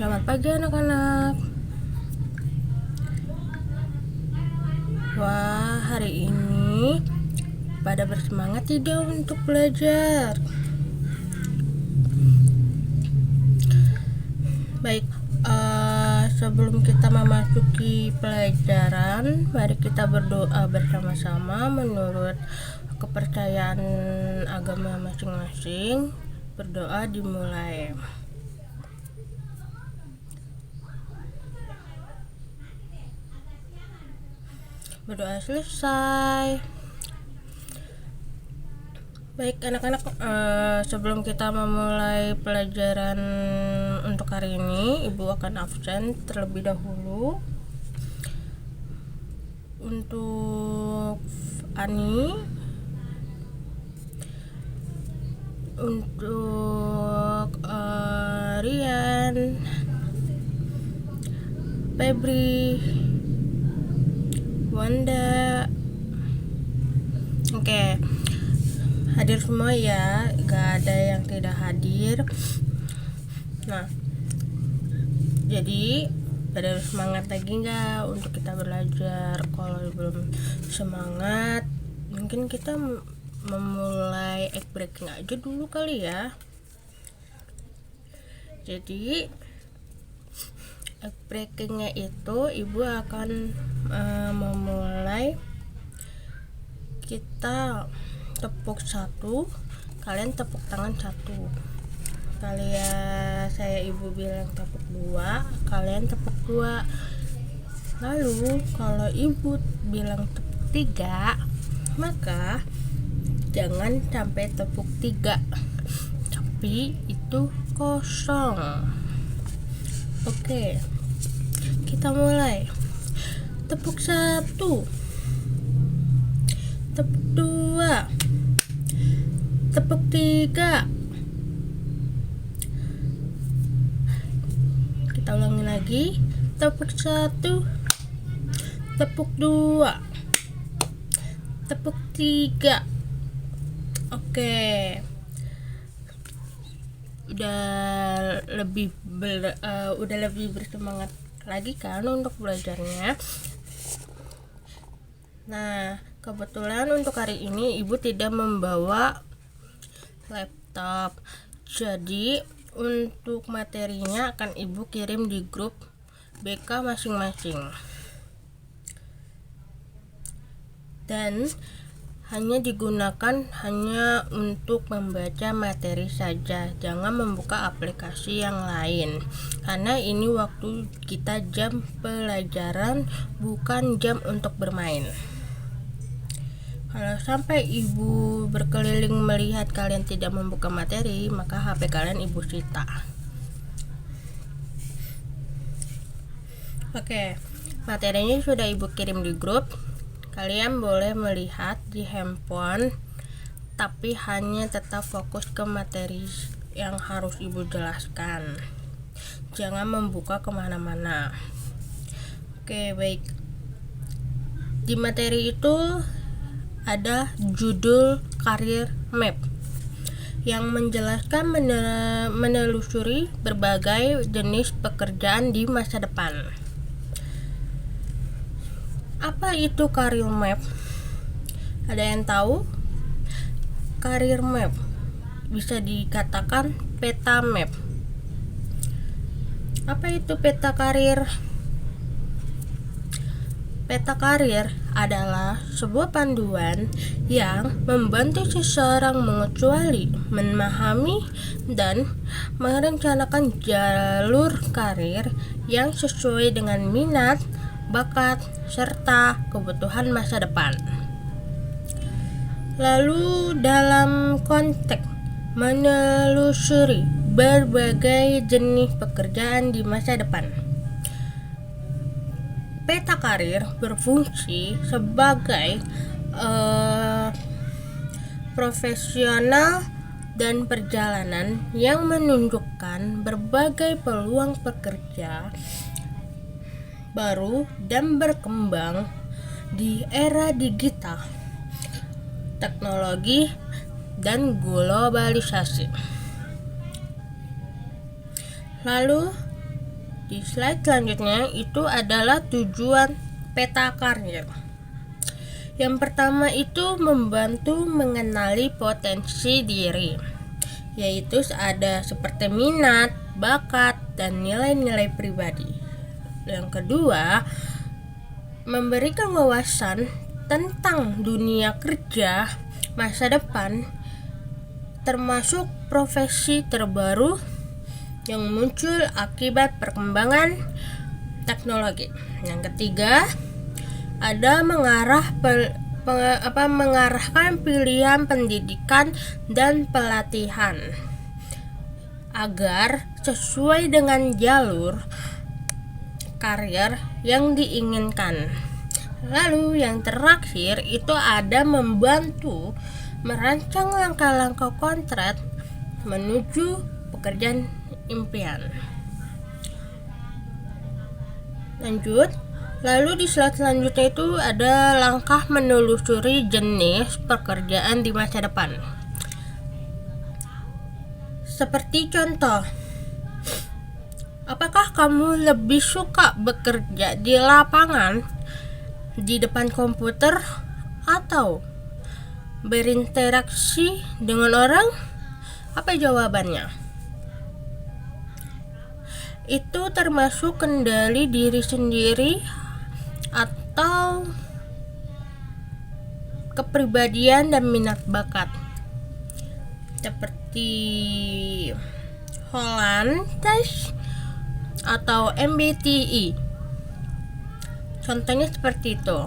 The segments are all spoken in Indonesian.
Selamat pagi anak-anak. Wah, hari ini pada bersemangat tidak untuk belajar? Baik, sebelum kita memasuki pelajaran, mari kita berdoa bersama-sama menurut kepercayaan agama masing-masing. Berdoa dimulai. Berdoa selesai. Baik anak-anak, sebelum kita memulai pelajaran untuk hari ini, Ibu akan absen terlebih dahulu. Untuk Ani, untuk Rian, Febri, Wanda. Oke, hadir semua ya, gak ada yang tidak hadir. Nah, jadi pada semangat lagi nggak untuk kita belajar? Kalau belum semangat, mungkin kita memulai egg breaking aja dulu kali ya. Jadi egg breakingnya itu Ibu akan memulai, kita tepuk satu, kalian tepuk tangan satu. Kalian, saya Ibu bilang tepuk dua, kalian tepuk dua. Lalu kalau Ibu bilang tepuk tiga, maka jangan sampai tepuk tiga, tapi itu kosong. Oke, kita mulai. Tepuk satu, tepuk dua, tepuk tiga. Kita ulangi lagi. Tepuk satu, tepuk dua, tepuk tiga. Oke, udah lebih bersemangat lagi kan untuk belajarnya. Nah, kebetulan untuk hari ini Ibu tidak membawa laptop, jadi untuk materinya akan Ibu kirim di grup BK masing-masing, dan hanya digunakan hanya untuk membaca materi saja, jangan membuka aplikasi yang lain, karena ini waktu kita jam pelajaran, bukan jam untuk bermain. Kalau sampai Ibu berkeliling melihat kalian tidak membuka materi, maka HP kalian Ibu sita. Oke, materinya sudah Ibu kirim di grup. Kalian boleh melihat di handphone, tapi hanya tetap fokus ke materi yang harus Ibu jelaskan. Jangan membuka kemana-mana. Oke, baik. Di materi itu ada judul career map yang menjelaskan menelusuri berbagai jenis pekerjaan di masa depan. Apa itu career map? Ada yang tahu? Career map bisa dikatakan peta map. Apa itu peta karir? Peta karir adalah sebuah panduan yang membantu seseorang mengecuali, memahami, dan merencanakan jalur karir yang sesuai dengan minat, bakat, serta kebutuhan masa depan. Lalu dalam konteks menelusuri berbagai jenis pekerjaan di masa depan, peta karir berfungsi sebagai profesional dan perjalanan yang menunjukkan berbagai peluang pekerja baru dan berkembang di era digital, teknologi, dan globalisasi. Lalu Di slide selanjutnya itu adalah tujuan peta karir. Yang pertama itu membantu mengenali potensi diri, yaitu ada seperti minat, bakat, dan nilai-nilai pribadi. Yang kedua, memberikan wawasan tentang dunia kerja masa depan, termasuk profesi terbaru yang muncul akibat perkembangan teknologi. Yang ketiga, ada mengarahkan pilihan pendidikan dan pelatihan agar sesuai dengan jalur karir yang diinginkan. Lalu yang terakhir itu ada membantu merancang langkah-langkah konkret menuju pekerjaan impian. Lanjut, lalu di slide selanjutnya itu ada langkah menelusuri jenis pekerjaan di masa depan. Seperti contoh, apakah kamu lebih suka bekerja di lapangan, di depan komputer, atau berinteraksi dengan orang? Apa jawabannya? Itu termasuk kendali diri sendiri atau kepribadian dan minat bakat. Seperti Holland Test atau MBTI. Contohnya seperti itu.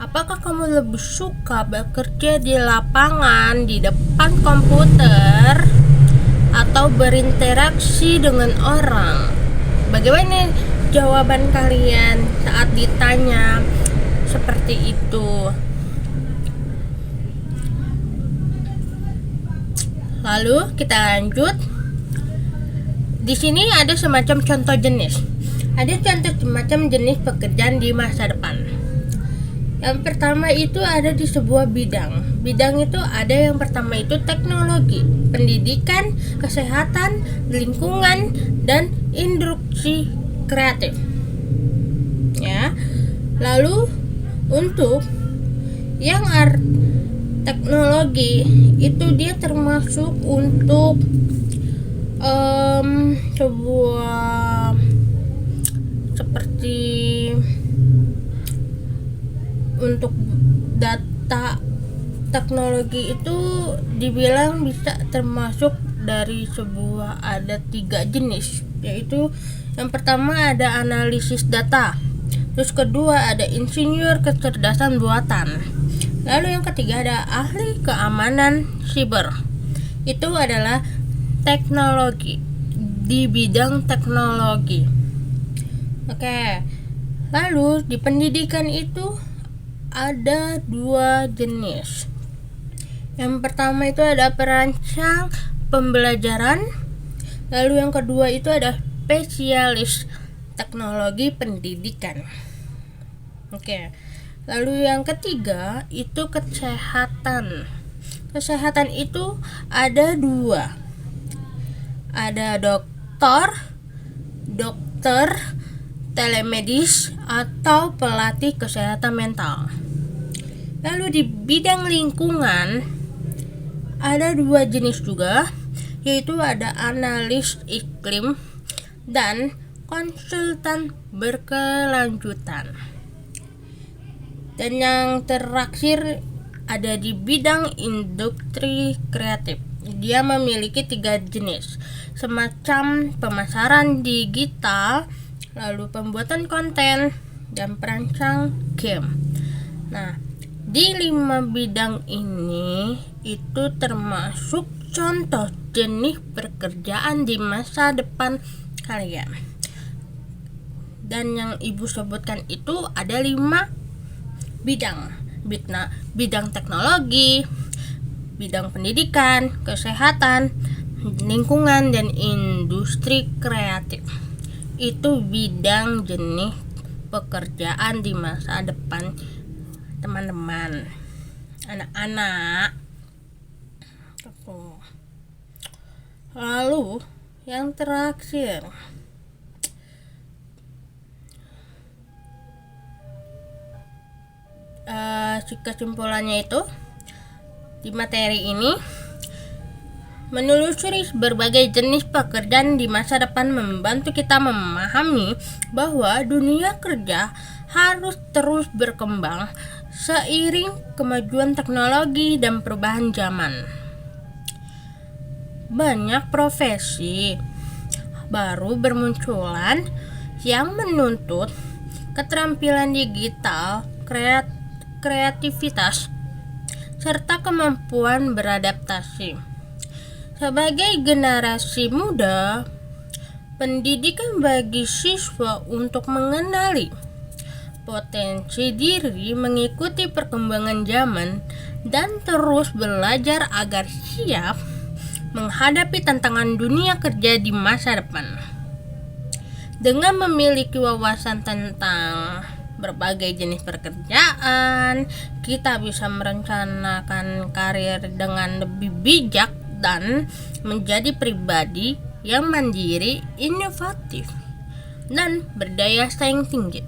Apakah kamu lebih suka bekerja di lapangan, di depan komputer, atau berinteraksi dengan orang? Bagaimana jawaban kalian saat ditanya seperti itu? Lalu kita lanjut. Di sini ada semacam contoh jenis. Ada contoh semacam jenis pekerjaan di masa depan. Yang pertama itu ada di sebuah bidang. Bidang itu ada yang pertama itu teknologi, pendidikan, kesehatan, lingkungan, dan industri kreatif. Ya. Lalu untuk yang teknologi itu dia termasuk untuk sebuah seperti untuk data. Teknologi itu dibilang bisa termasuk dari sebuah ada 3 jenis, yaitu yang pertama ada analisis data, terus kedua ada insinyur kecerdasan buatan, lalu yang ketiga ada ahli keamanan siber. Itu adalah teknologi, di bidang teknologi. Oke. Lalu di pendidikan itu ada 2 jenis. Yang pertama itu ada perancang pembelajaran, lalu yang kedua itu ada spesialis teknologi pendidikan. Oke. Lalu yang ketiga itu kesehatan. Kesehatan itu ada 2. Ada dokter telemedis atau pelatih kesehatan mental. Lalu di bidang lingkungan ada 2 jenis juga, yaitu ada analis iklim dan konsultan berkelanjutan. Dan yang terakhir ada di bidang industri kreatif. Dia memiliki 3 jenis, semacam pemasaran digital, lalu pembuatan konten, dan perancang game. Nah, di 5 bidang ini itu termasuk contoh jenis pekerjaan di masa depan kalian. Dan yang ibu sebutkan itu ada 5 bidang. Bidang teknologi, bidang pendidikan, kesehatan, lingkungan, dan industri kreatif. Itu bidang jenis pekerjaan di masa depan teman-teman, anak-anak. Lalu yang terakhir si kesimpulannya itu di materi ini, menelusuri berbagai jenis pekerjaan di masa depan membantu kita memahami bahwa dunia kerja harus terus berkembang seiring kemajuan teknologi dan perubahan zaman. Banyak profesi baru bermunculan yang menuntut keterampilan digital, kreativitas, serta kemampuan beradaptasi. Sebagai generasi muda, pendidikan bagi siswa untuk mengenali potensi diri, mengikuti perkembangan zaman, dan terus belajar agar siap menghadapi tantangan dunia kerja di masa depan. Dengan memiliki wawasan tentang berbagai jenis pekerjaan, kita bisa merencanakan karir dengan lebih bijak dan menjadi pribadi yang mandiri, inovatif, dan berdaya saing tinggi.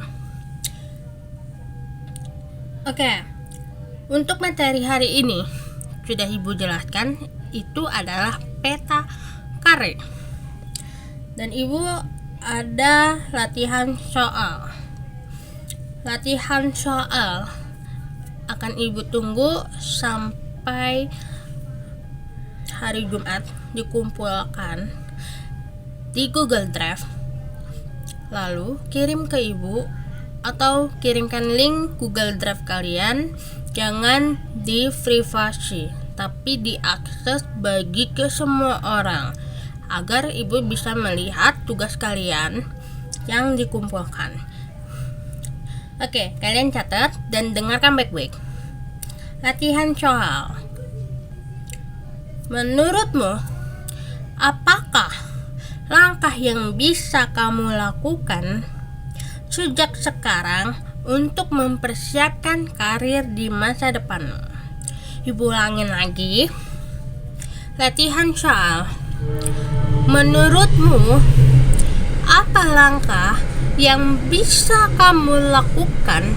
Oke, untuk materi hari ini sudah Ibu jelaskan, itu adalah peta karir. Dan Ibu ada latihan soal. Latihan soal akan Ibu tunggu sampai hari Jumat, dikumpulkan di Google Drive, lalu kirim ke Ibu atau kirimkan link Google Drive kalian. Jangan di privasi, tapi diakses bagi ke semua orang agar Ibu bisa melihat tugas kalian yang dikumpulkan. Oke, kalian catat dan dengarkan baik-baik. Latihan soal. Menurutmu, apakah langkah yang bisa kamu lakukan sejak sekarang untuk mempersiapkan karir di masa depan? Ibu ulangin lagi. Latihan soal. Menurutmu, apa langkah yang bisa kamu lakukan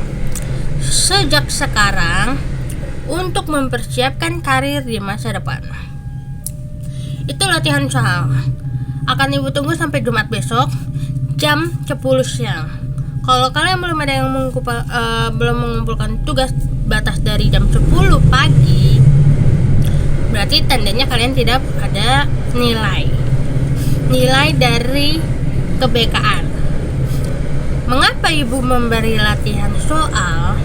sejak sekarang untuk mempersiapkan karir di masa depan? Itu latihan soal. Akan Ibu tunggu sampai Jumat besok jam 10 siang. Kalau kalian belum ada yang belum mengumpulkan tugas batas dari jam 10 pagi, berarti tandanya kalian tidak ada nilai dari kebekaan. Mengapa Ibu memberi latihan soal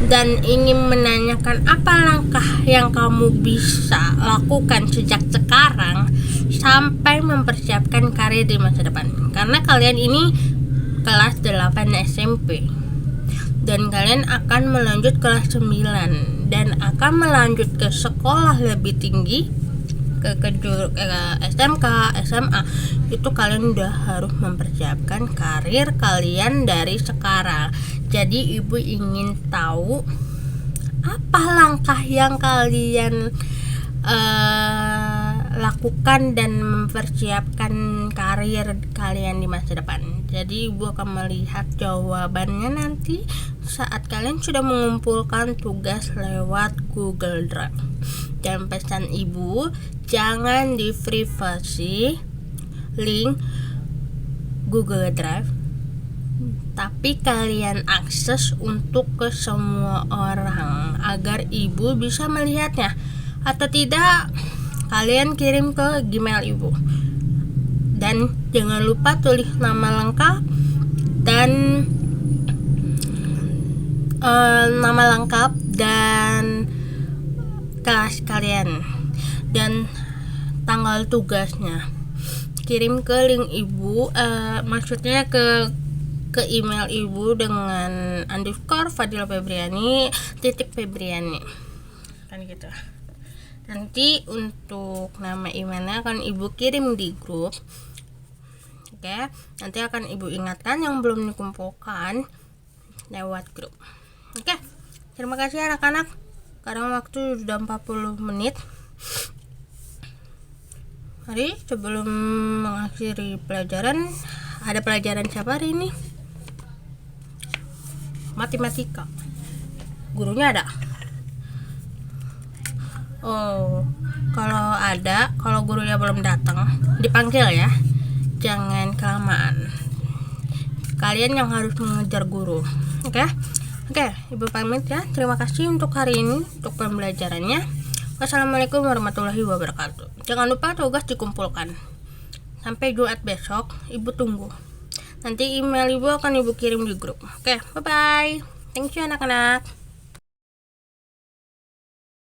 dan ingin menanyakan apa langkah yang kamu bisa lakukan sejak sekarang sampai mempersiapkan karir di masa depan? Karena kalian ini kelas 8 SMP dan kalian akan melanjut kelas 9 dan akan melanjut ke sekolah lebih tinggi, ke SMK, SMA. Itu kalian udah harus mempersiapkan karir kalian dari sekarang. Jadi Ibu ingin tahu apa langkah yang kalian lakukan dan mempersiapkan karir kalian di masa depan. Jadi Ibu akan melihat jawabannya nanti saat kalian sudah mengumpulkan tugas lewat Google Drive. Dan pesan Ibu, jangan di privasi link Google Drive, tapi kalian akses untuk ke semua orang agar Ibu bisa melihatnya. Atau tidak, kalian kirim ke Gmail Ibu. Dan jangan lupa tulis nama lengkap dan kelas kalian dan tanggal tugasnya. Kirim ke link Ibu, maksudnya ke email Ibu dengan _Fadila_Febriani kan gitu. Nanti untuk nama emailnya akan Ibu kirim di grup. Oke, nanti akan Ibu ingatkan yang belum dikumpulkan lewat grup. Oke, terima kasih anak-anak. Sekarang waktu sudah 40 menit. Mari sebelum mengakhiri pelajaran, ada pelajaran siapa hari ini? Matematika. Gurunya ada? Oh, kalau gurunya belum datang, dipanggil ya. Jangan kelamaan. Kalian yang harus mengejar guru. Oke? Oke, Ibu pamit ya. Terima kasih untuk hari ini, untuk pembelajarannya. Wassalamualaikum warahmatullahi wabarakatuh. Jangan lupa tugas dikumpulkan. Sampai Jumat besok, Ibu tunggu. Nanti email Ibu akan Ibu kirim di grup. Oke, bye-bye. Thank you anak-anak.